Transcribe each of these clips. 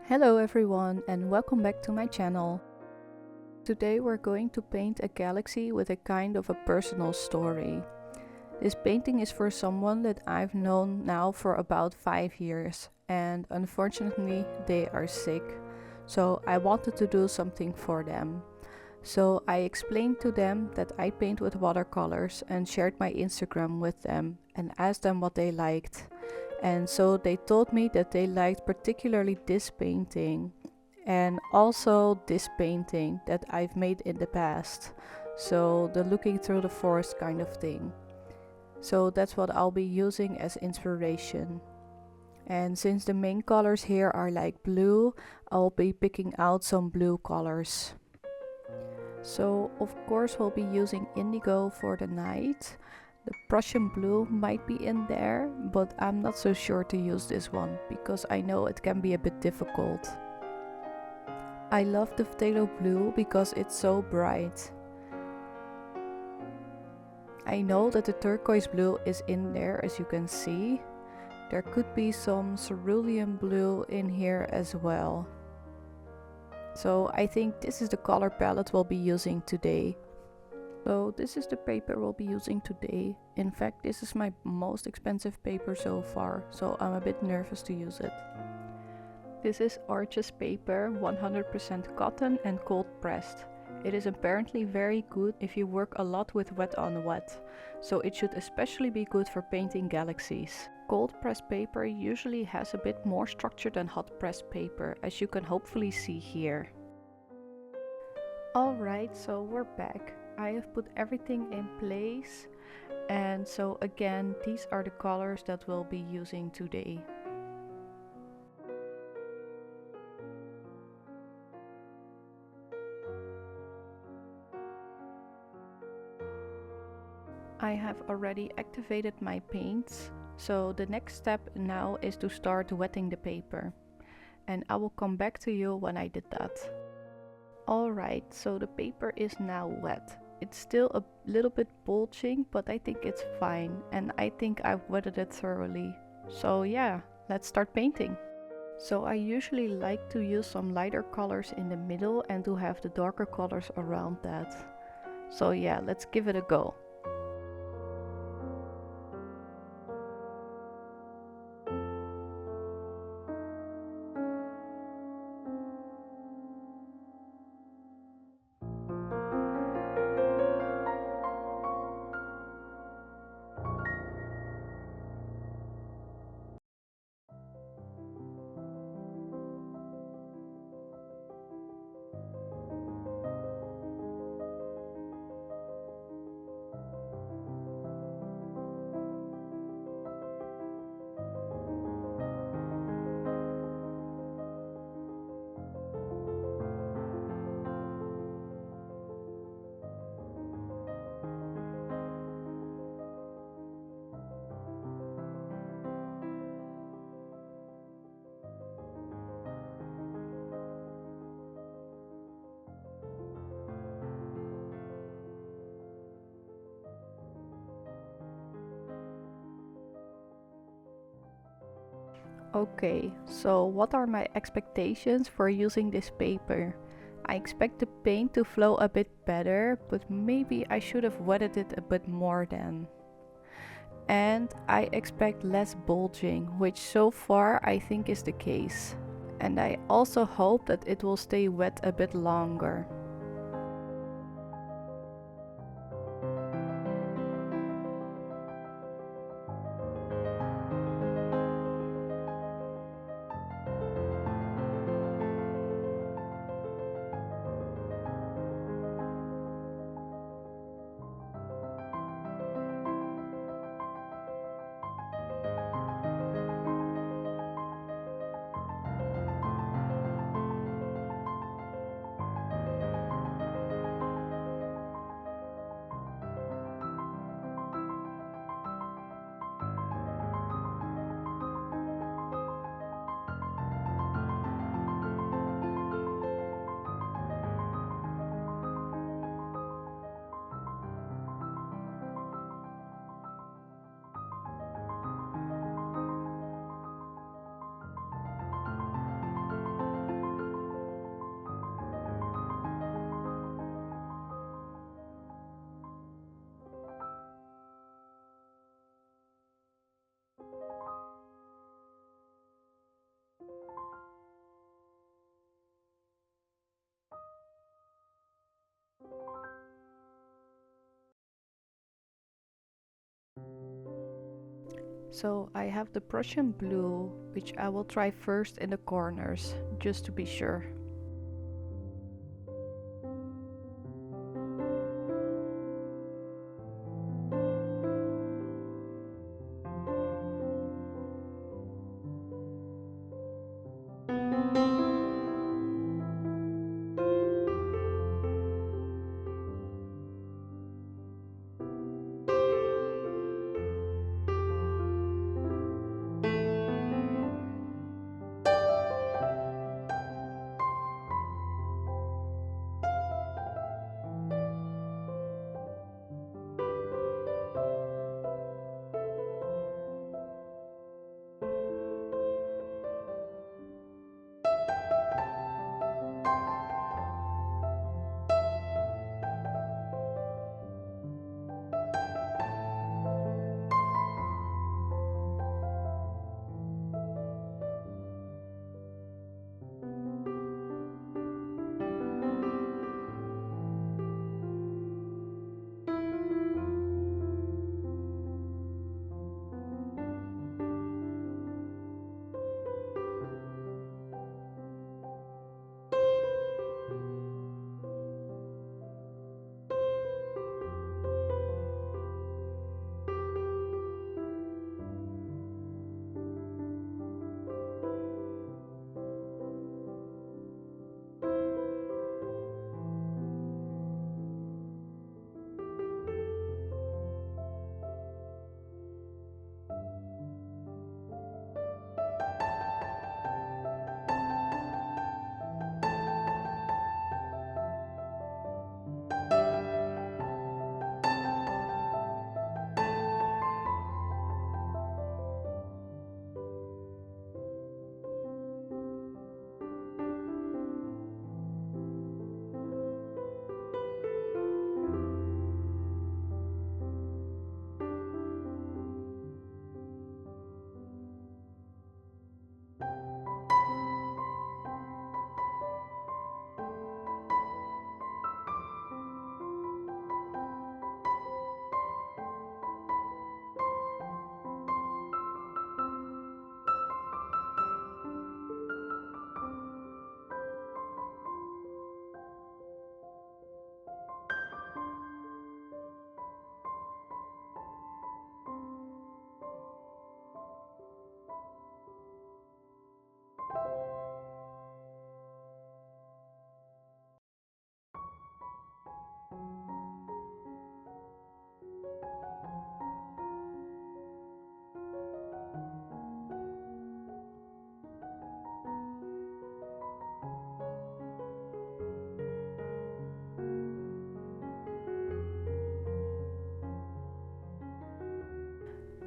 Hello everyone and welcome back to my channel. Today we're going to paint a galaxy with a kind of a personal story. This painting is for someone that I've known now for about 5 years and unfortunately they are sick. So I wanted to do something for them. So I explained to them that I paint with watercolors and shared my Instagram with them and asked them what they liked. And so they told me that they liked particularly this painting and also this painting that I've made in the past. So the looking through the forest kind of thing. So that's what I'll be using as inspiration. And since the main colors here are like blue, I'll be picking out some blue colors. So of course we'll be using indigo for the night. The Prussian blue might be in there, but I'm not so sure to use this one because I know it can be a bit difficult. I love the phthalo blue because it's so bright. I know that the turquoise blue is in there, as you can see. There could be some cerulean blue in here as well. So I think this is the color palette we'll be using today. So this is the paper we'll be using today. In fact, this is my most expensive paper so far, so I'm a bit nervous to use it. This is Arches paper, 100% cotton and cold pressed. It is apparently very good if you work a lot with wet on wet, so it should especially be good for painting galaxies. Cold pressed paper usually has a bit more structure than hot pressed paper, as you can hopefully see here. Alright, so we're back. I have put everything in place, and so again these are the colors that we'll be using today. I have already activated my paints, so the next step now is to start wetting the paper, and I will come back to you when I did that. Alright, so the paper is now wet. It's still a little bit bulging, but I think it's fine, and I think I've wetted it thoroughly. So yeah, let's start painting. So I usually like to use some lighter colors in the middle and to have the darker colors around that. So yeah, let's give it a go. Okay, so what are my expectations for using this paper? I expect the paint to flow a bit better, but maybe I should have wetted it a bit more then. And I expect less bulging, which so far I think is the case. And I also hope that it will stay wet a bit longer. So I have the Prussian blue, which I will try first in the corners, just to be sure.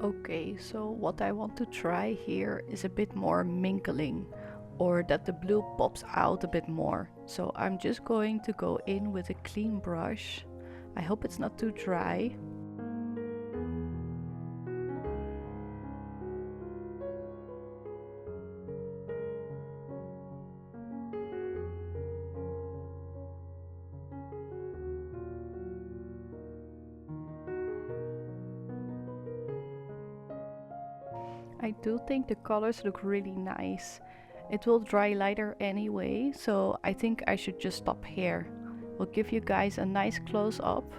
Okay, so what I want to try here is a bit more mingling, or that the blue pops out a bit more. So I'm just going to go in with a clean brush. I hope it's not too dry. I do think the colors look really nice. It will dry lighter anyway, so I think I should just stop here. We'll give you guys a nice close-up.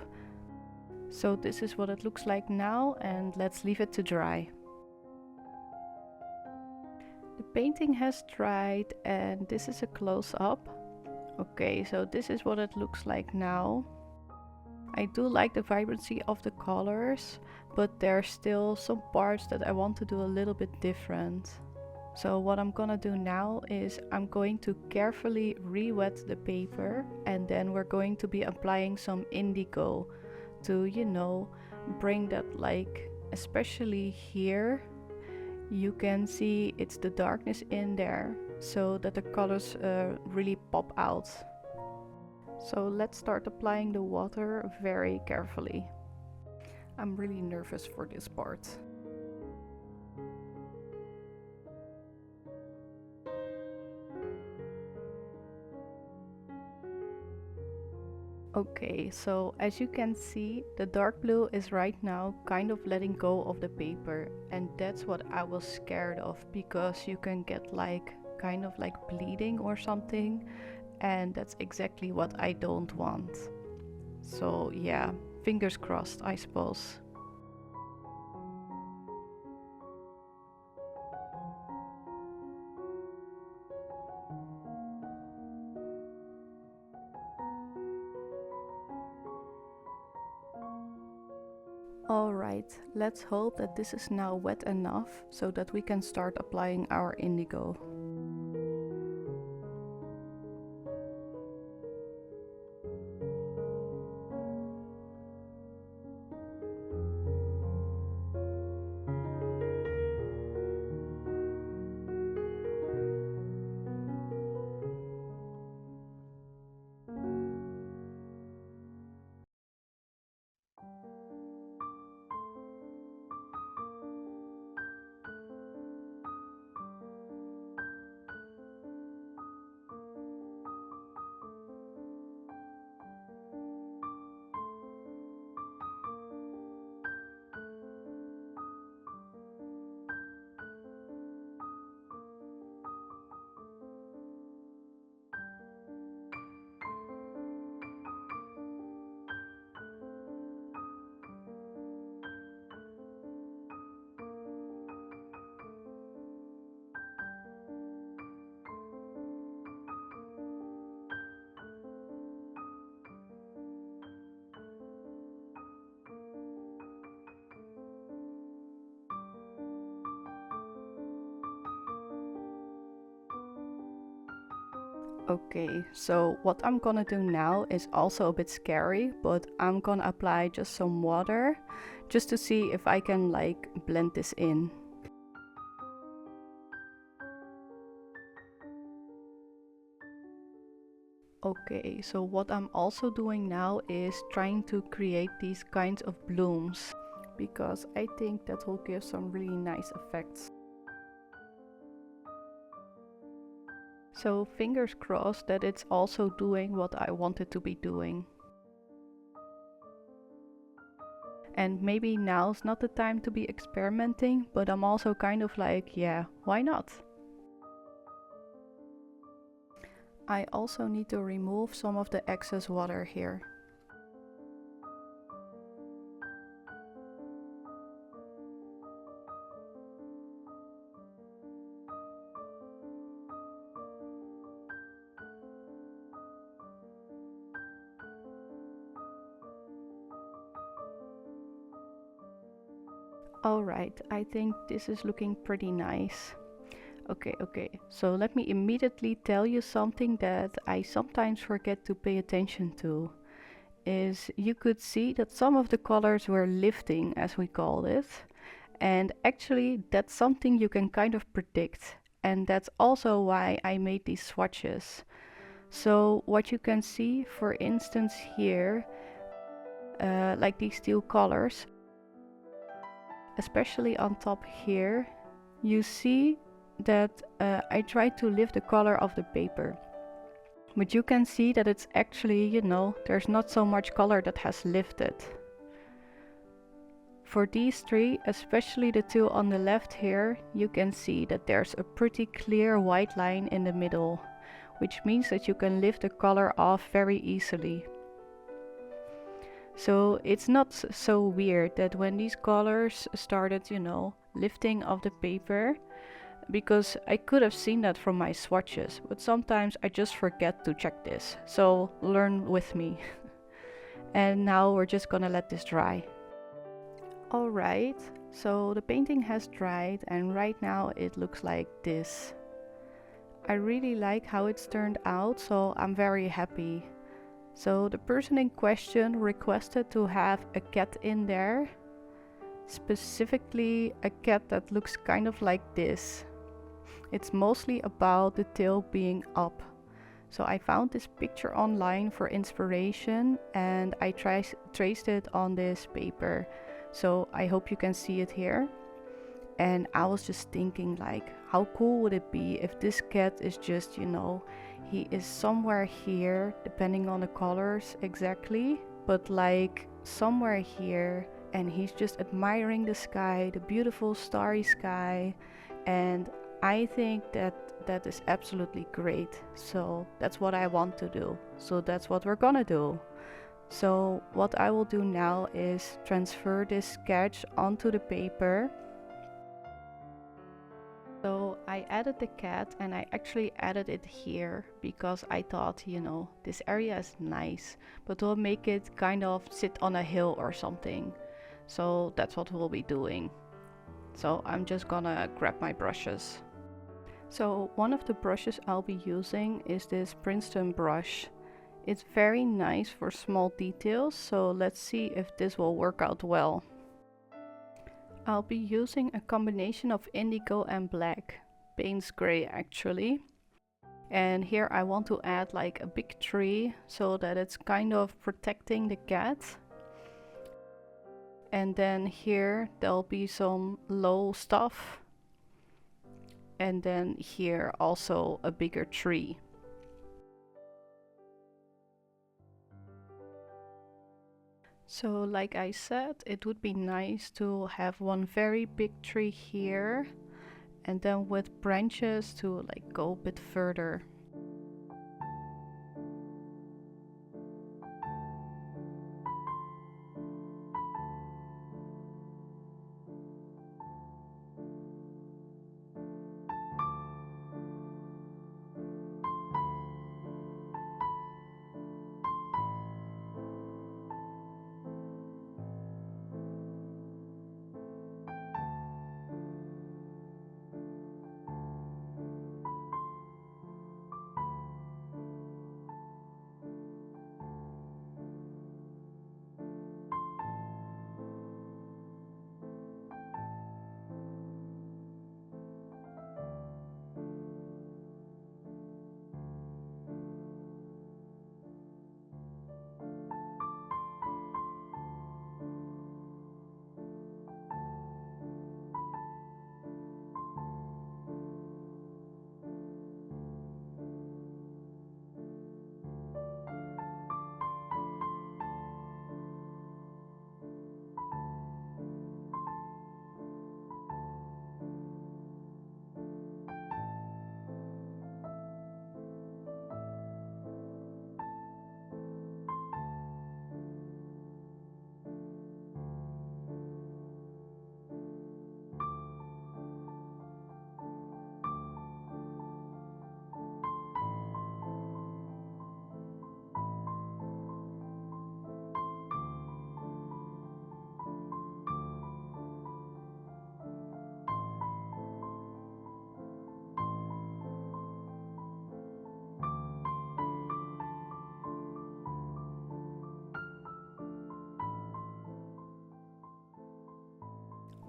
So this is what it looks like now, and let's leave it to dry. The painting has dried and this is a close-up. Okay, so this is what it looks like now. I do like the vibrancy of the colors, but there are still some parts that I want to do a little bit different. So what I'm gonna do now is I'm going to carefully re-wet the paper, and then we're going to be applying some indigo to, you know, bring that, like, especially here, you can see it's the darkness in there, so that the colors really pop out. So let's start applying the water very carefully. I'm really nervous for this part. Okay, so as you can see, the dark blue is right now kind of letting go of the paper, and that's what I was scared of, because you can get like kind of like bleeding or something, and that's exactly what I don't want. So yeah, fingers crossed, I suppose. Alright, let's hope that this is now wet enough so that we can start applying our indigo. Okay, so what I'm gonna do now is also a bit scary, but I'm gonna apply just some water just to see if I can like blend this in. Okay, so what I'm also doing now is trying to create these kinds of blooms, because I think that will give some really nice effects. So fingers crossed that it's also doing what I want it to be doing. And maybe now's not the time to be experimenting, but I'm also kind of like, yeah, why not? I also need to remove some of the excess water here. Alright, I think this is looking pretty nice. Okay, so let me immediately tell you something that I sometimes forget to pay attention to. Is you could see that some of the colors were lifting, as we call it. And actually that's something you can kind of predict. And that's also why I made these swatches. So what you can see, for instance here, like these teal colors, especially on top here, you see that I tried to lift the color of the paper. But you can see that it's actually, you know, there's not so much color that has lifted. For these three, especially the two on the left here, you can see that there's a pretty clear white line in the middle, which means that you can lift the color off very easily. So it's not so weird that when these colors started, you know, lifting of the paper, because I could have seen that from my swatches, but sometimes I just forget to check this. So learn with me. And now we're just gonna let this dry. Alright, so the painting has dried and right now it looks like this. I really like how it's turned out, so I'm very happy. So the person in question requested to have a cat in there, specifically a cat that looks kind of like this. It's mostly about the tail being up. So I found this picture online for inspiration and I traced it on this paper. So I hope you can see it here. And I was just thinking, like, how cool would it be if this cat is just, you know, he is somewhere here, depending on the colors exactly, but like somewhere here, and he's just admiring the sky, the beautiful starry sky. And I think that is absolutely great. So that's what I want to do. So that's what we're gonna do. So what I will do now is transfer this sketch onto the paper. So I added the cat, and I actually added it here because I thought, you know, this area is nice, but we'll make it kind of sit on a hill or something. So that's what we'll be doing. So I'm just gonna grab my brushes. So one of the brushes I'll be using is this Princeton brush. It's very nice for small details, so let's see if this will work out well. I'll be using a combination of indigo and black, Payne's gray actually. And here I want to add like a big tree so that it's kind of protecting the cat. And then here there'll be some low stuff. And then here also a bigger tree. So like I said, it would be nice to have one very big tree here, and then with branches to like go a bit further.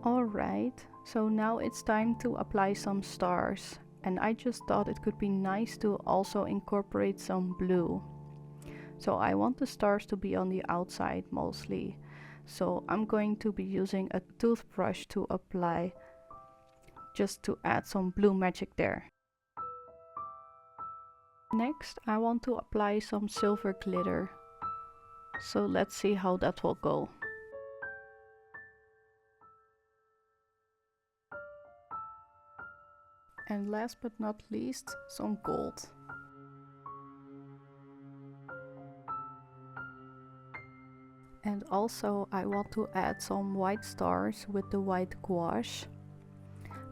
Alright, so now it's time to apply some stars, and I just thought it could be nice to also incorporate some blue. So I want the stars to be on the outside mostly, so I'm going to be using a toothbrush to apply, just to add some blue magic there. Next I want to apply some silver glitter, so let's see how that will go. And last but not least, some gold. And also I want to add some white stars with the white gouache.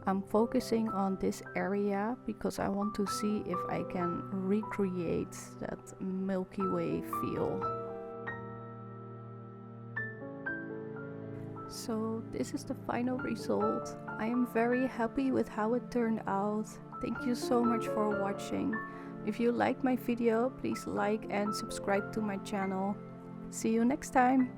I'm focusing on this area because I want to see if I can recreate that Milky Way feel. So this is the final result. I am very happy with how it turned out. Thank you so much for watching. If you liked my video, please like and subscribe to my channel. See you next time.